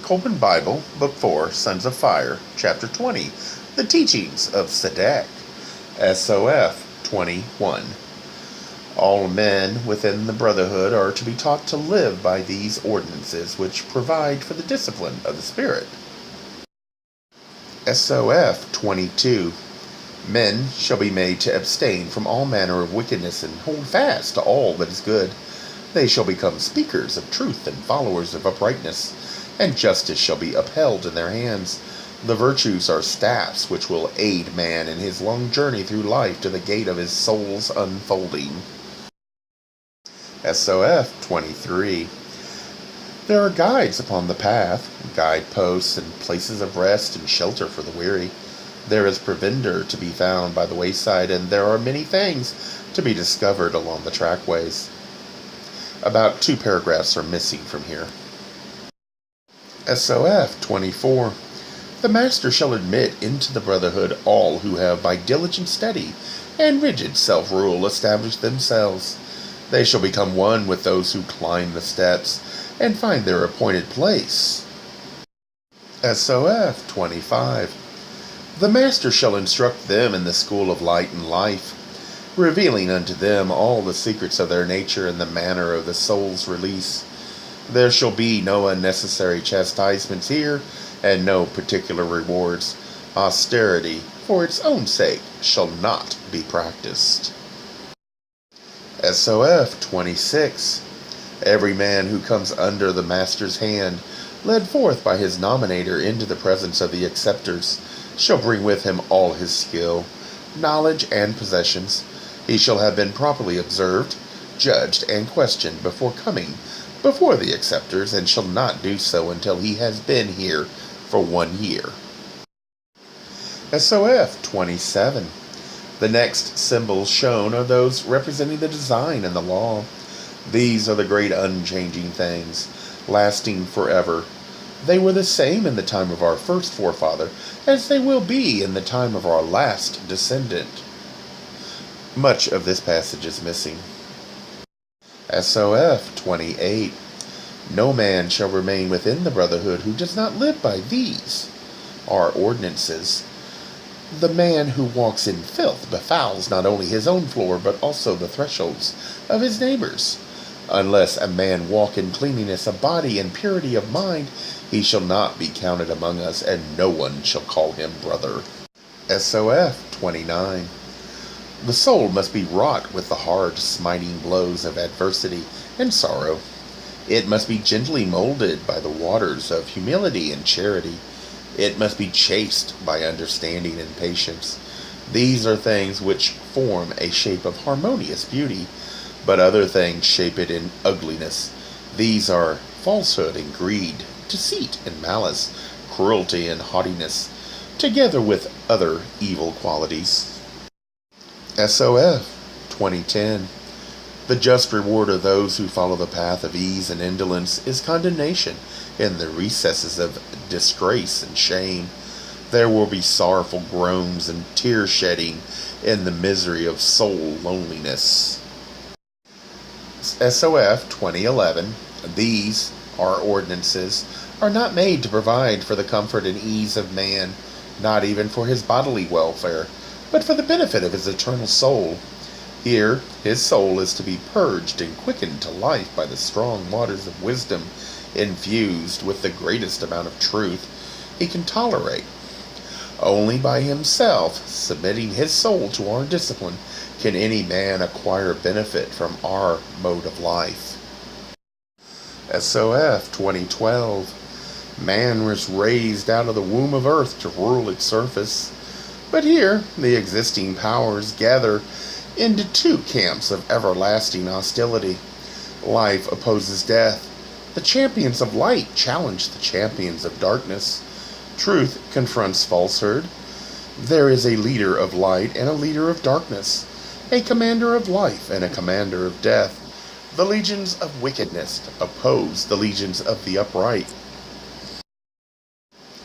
Kolbrin Bible, Book 4, Sons of Fire, Chapter 20, The Teachings of Sadek, SOF 21. All men within the Brotherhood are to be taught to live by these ordinances which provide for the discipline of the Spirit. SOF 22. Men shall be made to abstain from all manner of wickedness and hold fast to all that is good. They shall become speakers of truth and followers of uprightness, and justice shall be upheld in their hands. The virtues are staffs which will aid man in his long journey through life to the gate of his soul's unfolding. SOF 23. There are guides upon the path, guideposts and places of rest and shelter for the weary. There is provender to be found by the wayside, and there are many things to be discovered along the trackways. About 2 paragraphs are missing from here. SOF 24. The Master shall admit into the Brotherhood all who have by diligent study and rigid self-rule established themselves. They shall become one with those who climb the steps and find their appointed place. SOF 25. The Master shall instruct them in the school of light and life, revealing unto them all the secrets of their nature and the manner of the soul's release. There shall be no unnecessary chastisements here, and no particular rewards. Austerity, for its own sake, shall not be practiced. SOF 26. Every man who comes under the Master's hand, led forth by his nominator into the presence of the acceptors, shall bring with him all his skill, knowledge, and possessions. He shall have been properly observed, judged, and questioned before coming before the acceptors, and shall not do so until he has been here for 1 year. SOF 27. The next symbols shown are those representing the design and the law. These are the great unchanging things, lasting forever. They were the same in the time of our first forefather, as they will be in the time of our last descendant. Much of this passage is missing. SOF 28. No man shall remain within the Brotherhood who does not live by these, our ordinances. The man who walks in filth befouls not only his own floor, but also the thresholds of his neighbors. Unless a man walk in cleanliness of body and purity of mind, he shall not be counted among us, and no one shall call him brother. SOF 29. The soul must be wrought with the hard, smiting blows of adversity and sorrow. It must be gently molded by the waters of humility and charity. It must be chaste by understanding and patience. These are things which form a shape of harmonious beauty, but other things shape it in ugliness. These are falsehood and greed, deceit and malice, cruelty and haughtiness, together with other evil qualities. SOF 2010. The just reward of those who follow the path of ease and indolence is condemnation in the recesses of disgrace and shame. There will be sorrowful groans and tear shedding in the misery of soul loneliness. SOF 2011. These, our ordinances, are not made to provide for the comfort and ease of man, not even for his bodily welfare, but for the benefit of his eternal soul. Here, his soul is to be purged and quickened to life by the strong waters of wisdom, infused with the greatest amount of truth he can tolerate. Only by himself, submitting his soul to our discipline, can any man acquire benefit from our mode of life. SOF 2012. Man was raised out of the womb of earth to rule its surface. But here, the existing powers gather into 2 camps of everlasting hostility. Life opposes death. The champions of light challenge the champions of darkness. Truth confronts falsehood. There is a leader of light and a leader of darkness, a commander of life and a commander of death. The legions of wickedness oppose the legions of the upright.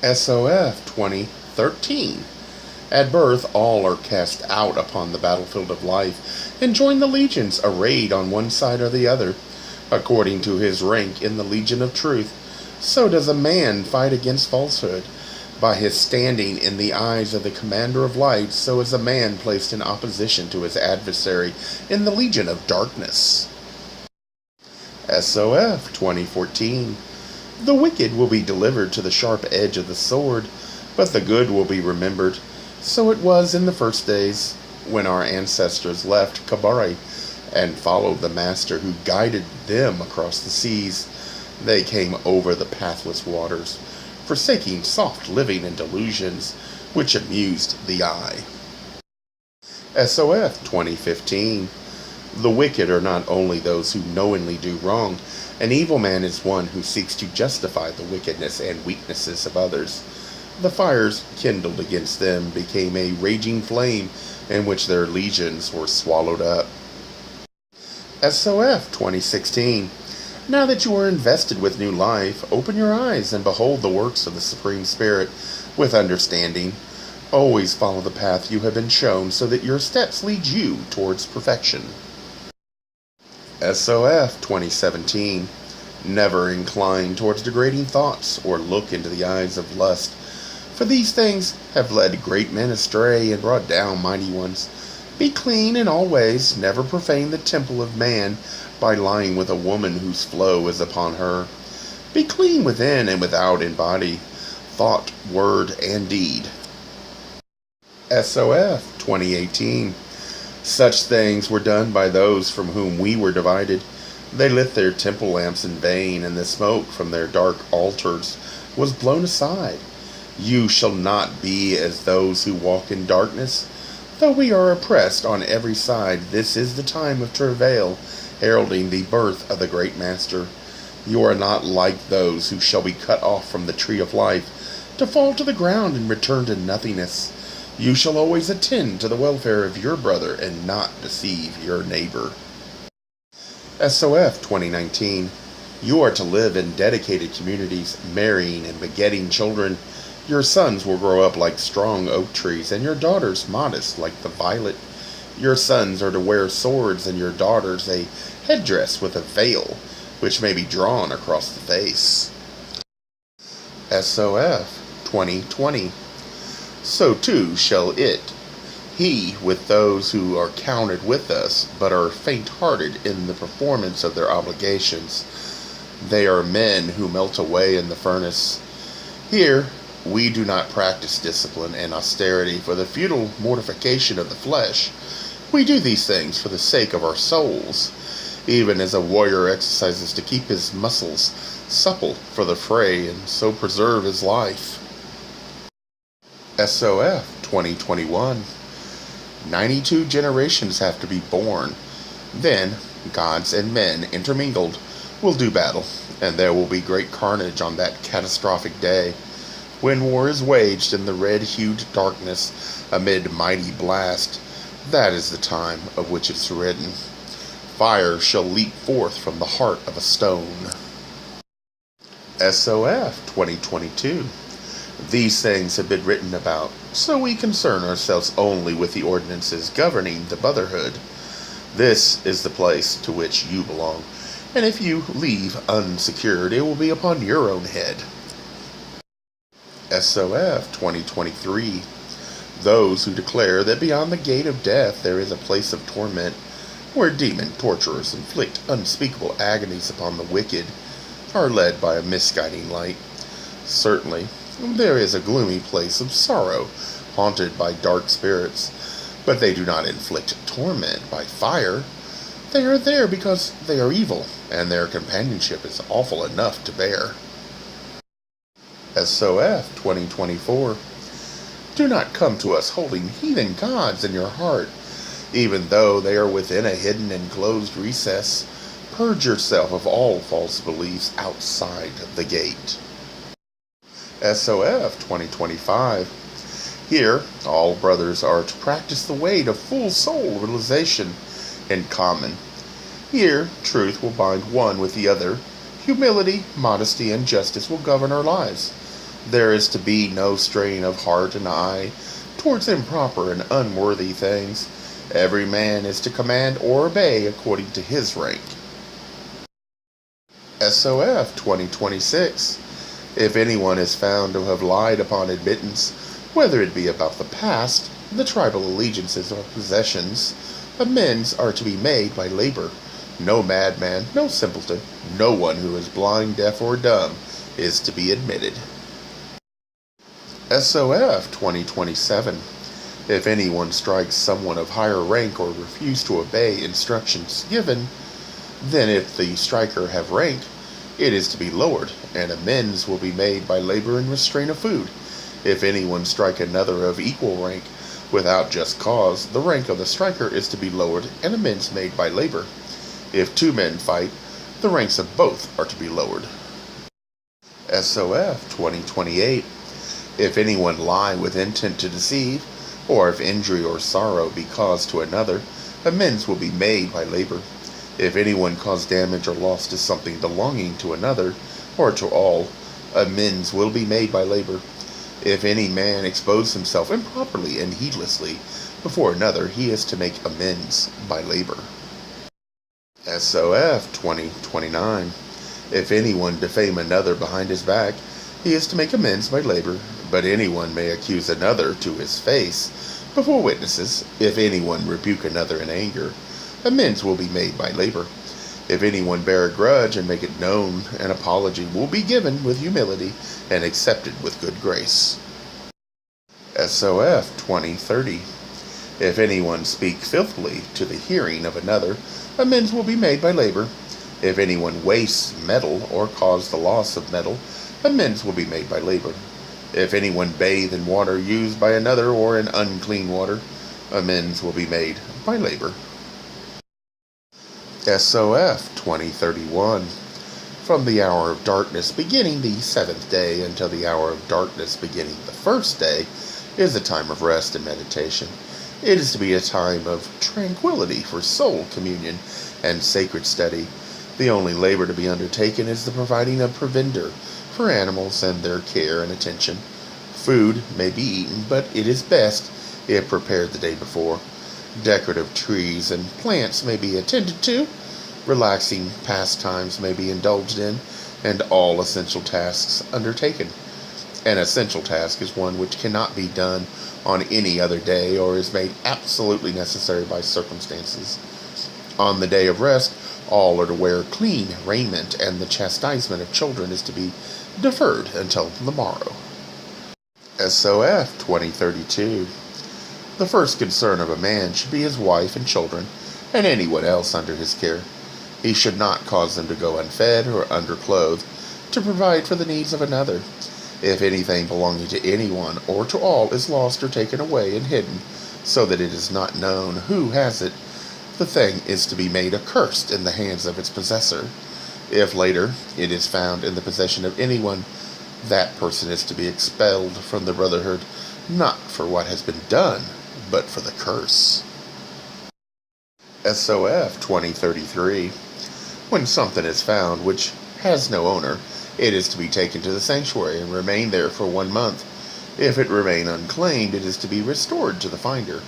SOF 2013. At birth, all are cast out upon the battlefield of life, and join the legions arrayed on one side or the other, according to his rank in the legion of truth. So does a man fight against falsehood. By his standing in the eyes of the commander of light, so is a man placed in opposition to his adversary in the legion of darkness. SOF 2014. The wicked will be delivered to the sharp edge of the sword, but the good will be remembered. So it was in the first days, when our ancestors left Kabari and followed the master who guided them across the seas. They came over the pathless waters, forsaking soft living and delusions which amused the eye. SOF 2015. The wicked are not only those who knowingly do wrong. An evil man is one who seeks to justify the wickedness and weaknesses of others. The fires kindled against them became a raging flame in which their legions were swallowed up. SOF 2016. Now that you are invested with new life, open your eyes and behold the works of the Supreme Spirit with understanding. Always follow the path you have been shown so that your steps lead you towards perfection. SOF 2017. Never incline towards degrading thoughts or look into the eyes of lust, for these things have led great men astray and brought down mighty ones. Be clean in all ways, never profane the temple of man by lying with a woman whose flow is upon her. Be clean within and without in body, thought, word, and deed. SOF 2018. Such things were done by those from whom we were divided. They lit their temple lamps in vain, and the smoke from their dark altars was blown aside. You shall not be as those who walk in darkness. Though we are oppressed on every side, this is the time of travail, heralding the birth of the great Master. You are not like those who shall be cut off from the tree of life, to fall to the ground and return to nothingness. You shall always attend to the welfare of your brother and not deceive your neighbor. SOF 2019. You are to live in dedicated communities, marrying and begetting children. Your sons will grow up like strong oak trees, and your daughters modest like the violet. Your sons are to wear swords, and your daughters a headdress with a veil, which may be drawn across the face. SOF 2020. So too shall it. He with those who are counted with us, but are faint-hearted in the performance of their obligations. They are men who melt away in the furnace. Here we do not practice discipline and austerity for the futile mortification of the flesh. We do these things for the sake of our souls, even as a warrior exercises to keep his muscles supple for the fray and so preserve his life. SOF 2021. 92 generations have to be born. Then, gods and men intermingled will do battle, and there will be great carnage on that catastrophic day. When war is waged in the red-hued darkness amid mighty blast, that is the time of which it's written. Fire shall leap forth from the heart of a stone. SOF 2022. These things have been written about, so we concern ourselves only with the ordinances governing the brotherhood. This is the place to which you belong, and if you leave unsecured, it will be upon your own head. SOF 2023. Those who declare that beyond the gate of death there is a place of torment, where demon torturers inflict unspeakable agonies upon the wicked, are led by a misguiding light. Certainly, there is a gloomy place of sorrow, haunted by dark spirits, but they do not inflict torment by fire. They are there because they are evil, and their companionship is awful enough to bear. SOF 2024. Do not come to us holding heathen gods in your heart, even though they are within a hidden and closed recess. Purge yourself of all false beliefs outside the gate. SOF 2025. Here, all brothers are to practice the way to full soul realization in common. Here, truth will bind one with the other. Humility, modesty, and justice will govern our lives. There is to be no strain of heart and eye towards improper and unworthy things. Every man is to command or obey according to his rank. SOF 2026. If anyone is found to have lied upon admittance, whether it be about the past, the tribal allegiances, or possessions, amends are to be made by labor. No madman, no simpleton, no one who is blind, deaf, or dumb is to be admitted. SOF 2027. If anyone strikes someone of higher rank or refuse to obey instructions given, then if the striker have rank, it is to be lowered, and amends will be made by labor and restraint of food. If anyone strike another of equal rank without just cause, the rank of the striker is to be lowered, and amends made by labor. If two men fight, the ranks of both are to be lowered. SOF 2028. If anyone lie with intent to deceive, or if injury or sorrow be caused to another, amends will be made by labor. If anyone cause damage or loss to something belonging to another, or to all, amends will be made by labor. If any man expose himself improperly and heedlessly before another, he is to make amends by labor. SOF 2029. If anyone defame another behind his back, he is to make amends by labor, but anyone may accuse another to his face before witnesses. If anyone rebuke another in anger, amends will be made by labor. If anyone bear a grudge and make it known, an apology will be given with humility and accepted with good grace. SOF 2030. If anyone speak filthily to the hearing of another, amends will be made by labor. If anyone wastes metal or cause the loss of metal, amends will be made by labor. If anyone bathe in water used by another or in unclean water, amends will be made by labor. SOF 2031. From the hour of darkness beginning the seventh day until the hour of darkness beginning the first day is a time of rest and meditation. It is to be a time of tranquility for soul communion and sacred study. The only labor to be undertaken is the providing of provender for animals and their care and attention. Food may be eaten, but it is best if prepared the day before. Decorative trees and plants may be attended to, relaxing pastimes may be indulged in, and all essential tasks undertaken. An essential task is one which cannot be done on any other day or is made absolutely necessary by circumstances. On the day of rest, all are to wear clean raiment, and the chastisement of children is to be deferred until the morrow. SOF 2032. The first concern of a man should be his wife and children, and anyone else under his care. He should not cause them to go unfed or underclothed, to provide for the needs of another. If anything belonging to anyone or to all is lost or taken away and hidden, so that it is not known who has it, the thing is to be made accursed in the hands of its possessor. If later it is found in the possession of anyone, that person is to be expelled from the brotherhood, not for what has been done, but for the curse. SOF 2033. When something is found which has no owner, it is to be taken to the sanctuary and remain there for 1 month. If it remain unclaimed, it is to be restored to the finder.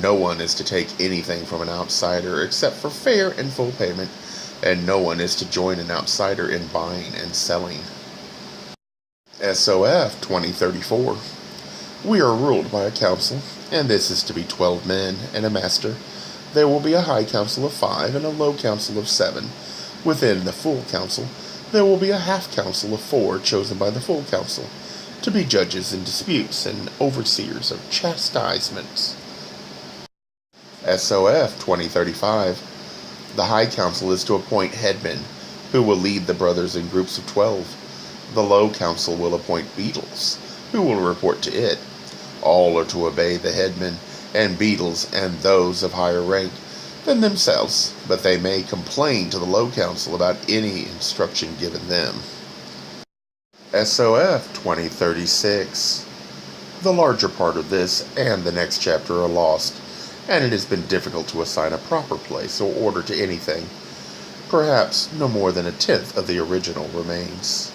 No one is to take anything from an outsider except for fair and full payment, and no one is to join an outsider in buying and selling. SOF 2034. We are ruled by a council, and this is to be 12 men and a master. There will be a high council of 5 and a low council of 7. Within the full council, there will be a half council of 4 chosen by the full council, to be judges in disputes and overseers of chastisements. SOF 2035. The high council is to appoint headmen, who will lead the brothers in groups of 12. The low council will appoint beadles, who will report to it. All are to obey the headmen and beadles and those of higher rank than themselves, but they may complain to the low council about any instruction given them. SOF 2036. The larger part of this and the next chapter are lost, and it has been difficult to assign a proper place or order to anything. Perhaps no more than 1/10 of the original remains.